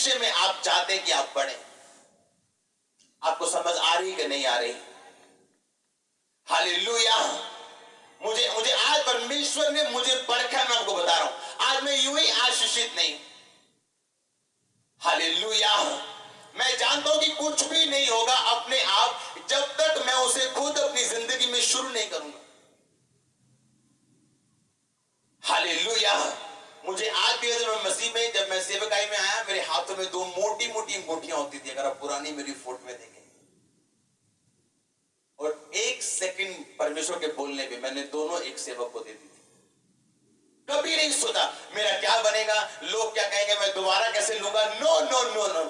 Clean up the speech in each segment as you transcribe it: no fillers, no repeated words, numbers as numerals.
विषय में आप चाहते कि आप पढ़ें? आपको समझ आ रही कि नहीं आ रही? हालेलुया। मुझे मुझे आज परमेश्वर ने मुझे परखा, मैं आपको बता रहा हूं, आज मैं यूं ही आशीषित नहीं। हालेलुया। मैं जानता हूं कि कुछ भी नहीं होगा अपने आप जब तक मैं उसे खुद अपनी जिंदगी में शुरू नहीं करूंगा। हालेलुया। मुझे आज भी मैं मसीह में, जब मैं सेवकाई में आया, मेरे हाथों में 2 मोटी मोटी अंगूठियां होती थी, अगर आप पुरानी मेरी फोटो में देखें, और 1 सेकंड परमेश्वर के बोलने पे मैंने दोनों एक सेवक को दे दी थी। कभी नहीं सोचा मेरा क्या बनेगा, लोग क्या कहेंगे, मैं दोबारा कैसे लूंगा। नो नो नो नो,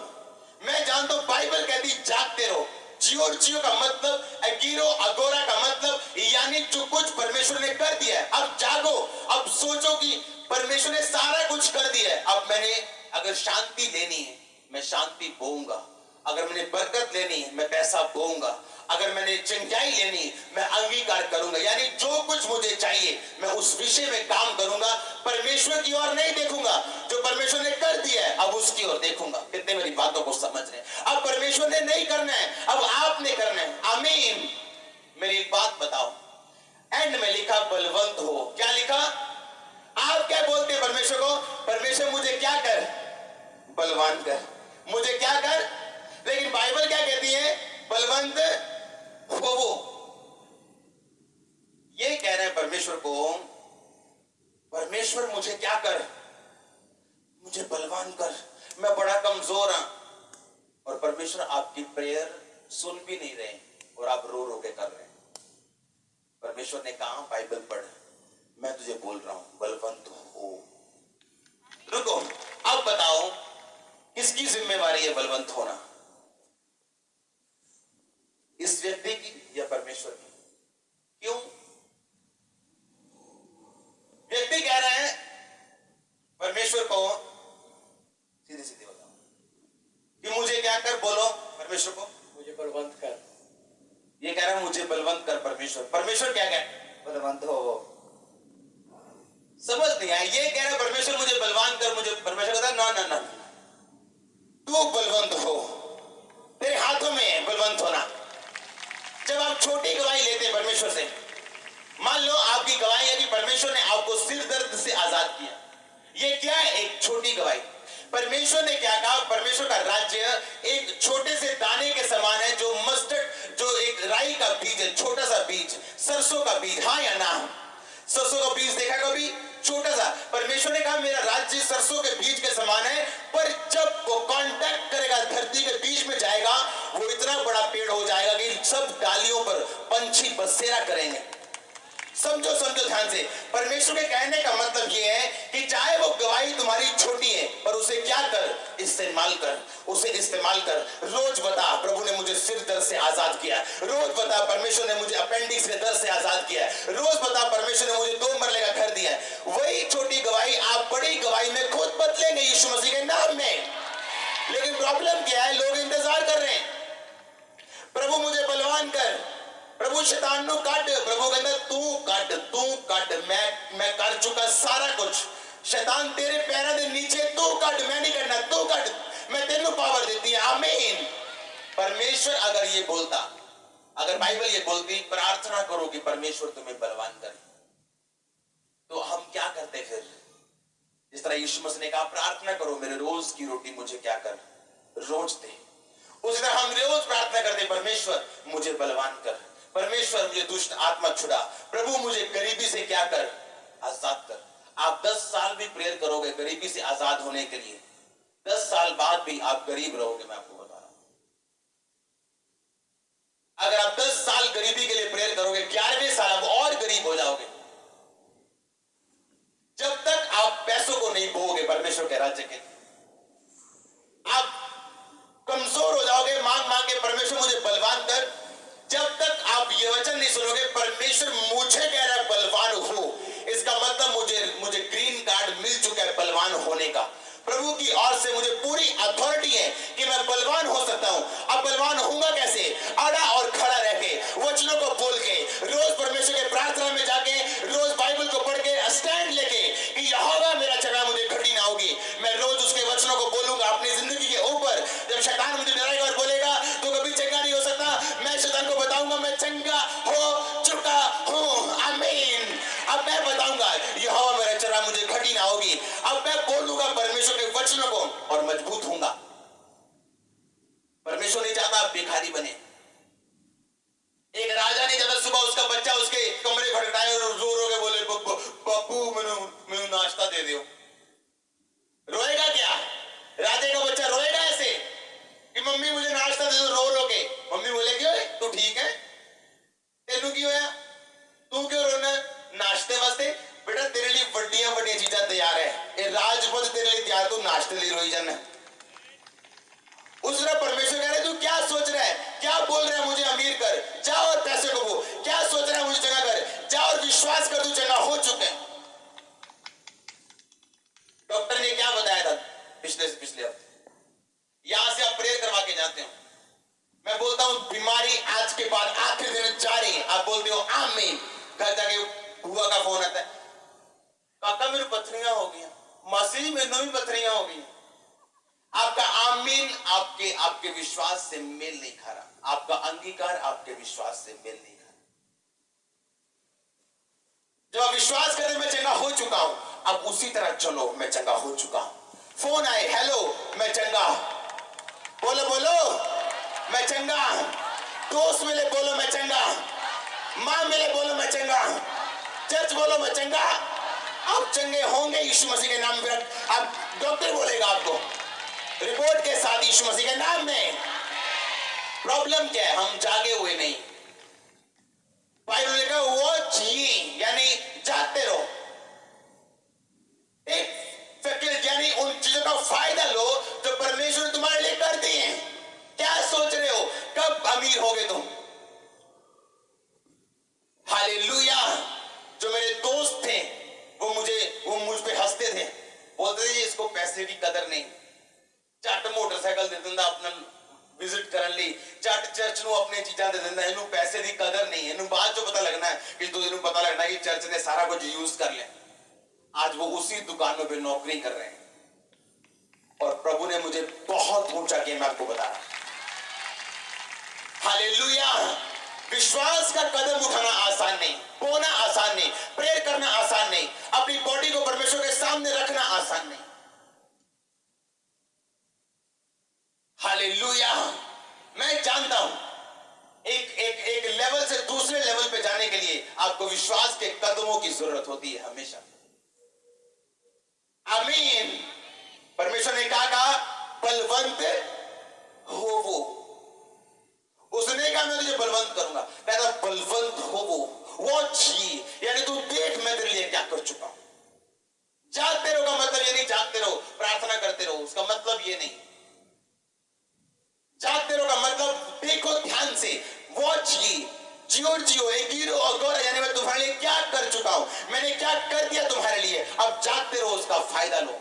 मैं जानता हूं बाइबल कहती जागते रहो। जियो का मतलब, अगीरो अगोरा का मतलब, यानी जो कुछ परमेश्वर ने कर दिया है, अब जागो, अब सोचो कि परमेश्वर ने सारा कुछ कर दिया है। अब मैंने अगर शांति लेनी है, मैं शांति बोऊंगा। अगर मैंने बरकत लेनी है, मैं पैसा बोऊंगा। अगर मैंने चंगाई लेनी, मैं अंगीकार करूंगा। यानी जो कुछ मुझे चाहिए, मैं उस विषय में काम करूंगा। परमेश्वर की ओर नहीं देखूंगा, जो परमेश्वर ने कर दिया है अब उसकी ओर देखूंगा। कितने मेरी बातों को समझ रहे हैं? अब परमेश्वर ने नहीं करना है, अब आपने करना है। आमीन। मेरी एक बात बताओ, एंड में लिखा बलवंत हो। क्या लिखा? आप क्या बोलते हैं परमेश्वर को? परमेश्वर मुझे क्या कर? बलवान कर। मुझे क्या कर? लेकिन बाइबल क्या कहती है? बलवंत हो। वो ये कह रहे हैं परमेश्वर को, परमेश्वर मुझे क्या कर? मुझे बलवान कर, मैं बड़ा कमजोर हूं। और परमेश्वर आपकी प्रेयर सुन भी नहीं रहे और आप रो रो के कर रहे हैं। परमेश्वर ने कहा बाइबल पढ़, मैं तुझे बोल रहा हूं बलवंत हो। रुको, अब बताओ किसकी जिम्मेवारी है बलवंत होना? इस व्यक्ति की या परमेश्वर की? क्यों? व्यक्ति कह रहे हैं परमेश्वर को, सीधे सीधे बताओ कि मुझे क्या कर? बोलो परमेश्वर को, मुझे बलवंत कर। ये कह रहा है मुझे बलवंत कर परमेश्वर। परमेश्वर क्या कहे? बलवंत हो। समझ नहीं आया। ये कह रहा है परमेश्वर मुझे बलवान कर, मुझे परमेश्वर कहता है ना ना ना, तू बलवंत हो, तेरे हाथों में है बलवंत होना। जब आप छोटी गवाही लेते हैं परमेश्वर से, मान लो आपकी गवाही है कि परमेश्वर ने आपको सिर दर्द से आजाद किया, ये क्या है? एक छोटी गवाही। परमेश्वर ने क्या कहा? परमेश्वर का राज्य एक छोटे से दाने के समान है, जो मस्टर्ड, जो एक राई का बीज है, छोटा सा बीज, सरसों का बीज। हाँ या ना? सरसों का बीज देखा कभी? छोटा सा। परमेश्वर ने कहा मेरा राज्य सरसों के बीज के समान है, पर जब वो कांटेक्ट करेगा, धरती के बीच में जाएगा, वो इतना बड़ा पेड़ हो जाएगा कि सब डालियों पर पंछी बसेरा करेंगे। समझो समझो ध्यान से। परमेश्वर के कहने का मतलब यह है कि चाहे वो गवाही तुम्हारी छोटी है, पर उसे क्या कर? इस्तेमाल कर, उसे इस्तेमाल कर। रोज बता प्रभु ने मुझे सिर दर्द से आजाद किया, रोज बता परमेश्वर ने मुझे अपेंडिक्स के दर्द से आजाद किया, रोज बता परमेश्वर ने मुझे 2 मरले का घर दिया। वही छोटी गवाही आप बड़ी गवाही में खुद बदलेंगे यीशु मसीह के नाम में। लेकिन प्रॉब्लम क्या है? लोग इंतजार कर रहे हैं, प्रभु मुझे बलवान कर, प्रभु शैतान नु काट। प्रभु कहता तू काट, मैं कर चुका सारा कुछ। शैतान तेरे पैरों के नीचे, तू काट, मैं नहीं करना, तू काट, मैं तेनू पावर देती है। आमीन। परमेश्वर अगर ये बोलता, अगर बाइबल ये बोलती प्रार्थना करो कि परमेश्वर तुम्हें बलवान करे, तो हम क्या करते फिर? जिस तरह यीशु मसीह ने कहा प्रार्थना करो मेरे रोज की रोटी मुझे क्या कर? रोज दे। उसी तरह हम रोज प्रार्थना करते परमेश्वर मुझे बलवान कर, परमेश्वर मुझे दुष्ट आत्मा छुड़ा, प्रभु मुझे गरीबी से क्या कर? आजाद कर। आप 10 साल भी प्रेयर करोगे गरीबी से आजाद होने के लिए, 10 साल बाद भी आप गरीब रहोगे। मैं आपको बता रहा हूं, अगर आप 10 साल गरीबी के लिए प्रेयर करोगे, 11वें साल आप और गरीब हो जाओगे। जब तक आप पैसों को नहीं बोओगे परमेश्वर के राज्य के, आप कमजोर हो जाओगे मांग मांग के परमेश्वर मुझे बलवान कर। जब तक आप ये वचन नहीं सुनोगे परमेश्वर मुझे कह रहा है बलवान हो, इसका मतलब मुझे ग्रीन कार्ड मिल चुका है बलवान होने का। प्रभु की ओर से मुझे पूरी अथॉरिटी है कि मैं बलवान हो सकता हूं। अब बलवान होऊंगा कैसे? अड़ा और खड़ा रह के, वचनों को बोल के, रोज परमेश्वर के प्रार्थना में जाके, रोज बाइबल को पढ़ के, स्टैंड लेके कि यहोवा मेरा चढ़ा मुझे घटी ना होगी। मैं रोज उसके वचनों को बोलूंगा, अपनी जिंदगी द्वारा मुझे घटी ना होगी। अब मैं बोलूंगा परमेश्वर के वचनों को और मजबूत होऊंगा। परमेश्वर नहीं चाहता आप भिखारी बने। एक राजा ने जब सुबह उसका बच्चा उसके कमरे खटखटाए और रो रो के बोले, बापू मैंने नाश्ता दे दियो। रोएगा क्या? राजे का बच्चा रोएगा ऐसे कि मम्मी मुझे नाश्ता दे दो, रो रो के। मम्मी बोले क्यों है? तू ठीक है? तेनू क्यों है? तू क्यों रोना? नाश्ते वास्ते बेटा तेरे लिए बड़िया बड़िया चीजा तैयार है। ये राजपद तेरे लिए तैयार, तू नाश्ते लिए रोई जाना। उस परमेश्वर कह रहे तू क्या सोच रहा है? क्या बोल रहा है? मुझे अमीर कर, जा और पैसे कमाओ। क्या सोच रहा है? मुझे चंगा कर, जा और विश्वास कर, तू चंगा हो चुके हैं। डॉक्टर ने क्या बताया था पिछले हफ्ते? यहां से आप प्रेयर करवा के जाते हो। मैं बोलता हूं बीमारी आज के बाद आखिरी दिन जारी। आप बोलते हो आमीन। घर जाके बुआ का फोन आता है, काका मेरी पथरियां हो गई, मासी मैंने भी पथरियां हो गई। आपका आमीन आपके विश्वास से मेल नहीं खा रहा। आपका अंगीकार आपके विश्वास से मेल नहीं खा रहा। जब आप विश्वास करें मैं चंगा हो चुका हूं, अब उसी तरह चलो, मैं चंगा हो चुका हूं। फोन आए, हेलो मैं चंगा, बोलो बोलो मैं चंगा। दोस्त मिले, बोलो मैं चंगा। मां मिले, बोलो मैं चंगा। चर्च बोलो मैं चंगा। आप चंगे होंगे यीशु मसीह के नाम में। अब डॉक्टर बोलेगा आपको रिपोर्ट के साथ यीशु मसीह के नाम में। प्रॉब्लम क्या है? हम जागे हुए नहीं। बाइबल ने कहा वॉच ये, यानी जागते रहो। एक फैकल्टी यानी उन चीजों का फायदा लो जो परमेश्वर ने तुम्हारे लिए कर दी है। क्या सोच रहे हो कब अमीर होगे तुम? हालेलुया। जो मेरे दोस्त थे वो मुझ पे हंसते थे, बोलते थे इसको पैसे की कदर नहीं। झट मोटरसाइकिल दे दिंदा अपना विजिट करने ਲਈ, झट चर्च ਨੂੰ अपने चीज़ां दे दिंदा। ਇਹਨੂੰ पैसे की कदर नहीं है। ਇਹਨੂੰ बाद चो पता लगना है कि तो ਇਹਨੂੰ पता लगना है कि चर्च ने सारा कुछ यूज कर लिया। आज वो उसी दुकानों पे नौकरी कर रहे हैं और प्रभु ने मुझे बहुत ऊंचा किया। मैं आपको बता रहा। हालेलुया। विश्वास का कदम उठाना आसान नहीं, बोना आसान नहीं, प्रेयर करना आसान नहीं, अपनी बॉडी को परमेश्वर के सामने रखना आसान नहीं। हालेलुया। मैं जानता हूं एक लेवल से दूसरे लेवल पे जाने के लिए आपको विश्वास के कदमों की जरूरत होती है हमेशा। आमीन। परमेश्वर ने कहा बलवंत हो वो। उसने कहा मैं तुझे बलवंत करूंगा। कहता बलवंत हो वो जी, यानी तू देख मैं तेरे लिए क्या कर चुका हूं। जागते रहो का मतलब ये नहीं जागते रहो प्रार्थना करते रहो, उसका मतलब ये नहीं। जागते रहो का मतलब देखो ध्यान से, वॉच ये, जियो एक हीरो और गौर, मैं तुम्हारे लिए क्या कर चुका हूं, मैंने क्या कर दिया तुम्हारे लिए। अब जागते रहो, उसका फायदा लो।